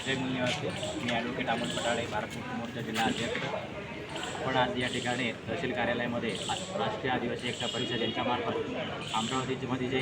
जय मूल्यवासी. मी advocate Amol पटाळे, Bharat Mukti Morcha जिल्हा अध्यक्ष. आपण आज या ठिकाणी तहसील कार्यालयामध्ये राष्ट्रीय आदिवासी एकता परिषद यांच्यामार्फत अमरावतीमध्ये जे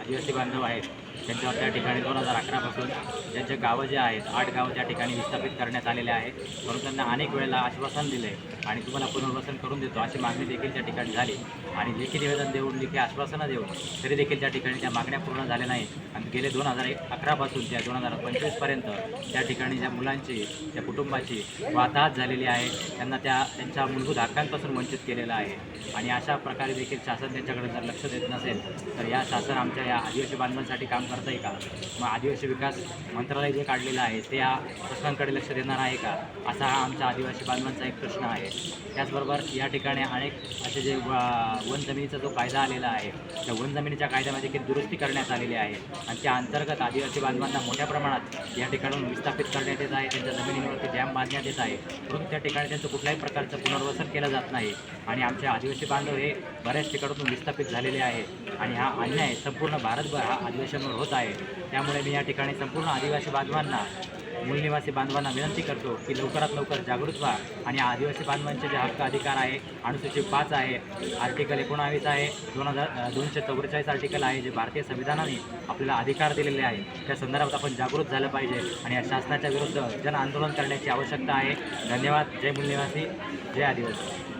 आदिवासी बांधव आहेत त्यांच्यावर त्या ठिकाणी 2011पासून ज्यांचे गावं जे आहेत 8 गावं त्या ठिकाणी विस्थापित करण्यात आलेले आहेत. म्हणून त्यांना अनेक वेळेला आश्वासन दिले आणि तुम्हाला पुनर्वसन करून देतो अशी मागणी देखील त्या ठिकाणी झाली आणि लेखी निवेदन देऊन लेखी आश्वासनं देऊन तरी देखील त्या ठिकाणी त्या मागण्या पूर्ण झाल्या नाही. आणि गेले 2011पासून त्या 2025पर्यंत त्या ठिकाणी ज्या मुलांची त्या कुटुंबाची वाताहत झालेली आहे, त्यांना त्यांच्या मूलभूत हक्कांपासून वंचित केलेलं आहे. आणि अशा प्रकारे देखील शासन त्यांच्याकडे जर लक्ष देत नसेल तर या शासन आमच्या या आदिवासी बांधवांसाठी काम करतं आहे का? मग आदिवासी विकास मंत्रालय जे काढलेलं आहे ते या प्रश्नांकडे लक्ष देणार आहे का? असा हा आमच्या आदिवासी बांधवांचा एक प्रश्न आहे. त्याचबरोबर या ठिकाणी अनेक असे जे वन जमिनीचा जो कायदा आलेला आहे त्या वन जमिनीच्या कायद्यामध्ये देखील दुरुस्ती करण्यात आलेली आहे आणि त्या अंतर्गत आदिवासी बांधवांना मोठ्या प्रमाणात या ठिकाणून विस्थापित करण्यात येत आहे. त्यांच्या जमिनीवरती डॅम बांधण्यात येत आहे, परंतु त्या ठिकाणी त्यांचं कुठल्याही प्रकारचं पुनर्वसन केलं जात नाही. आणि आमचे आदिवासी बांधव हे बऱ्याच ठिकाणातून विस्थापित झालेले आहे आणि हा अन्याय संपूर्ण भारतभर हा आदिवासींवर होत आहे. त्यामुळे मी या ठिकाणी संपूर्ण आदिवासी बांधवांना, मूलनिवासी बांधवांना विनंती करतो की लवकरात लवकर जागृत व्हा आणि आदिवासी बांधवांचे जे हक्क अधिकार आहे, अनुसूचित 5 आहे, आर्टिकल 19 आहे, 244 आर्टिकल आहे, जे भारतीय संविधानाने आपल्याला अधिकार दिलेले आहे, त्या संदर्भात आपण जागृत झालं पाहिजे आणि या शासनाच्या विरुद्ध जन आंदोलन करण्याची आवश्यकता आहे. धन्यवाद. जय मूलनिवासी, जय आदिवासी.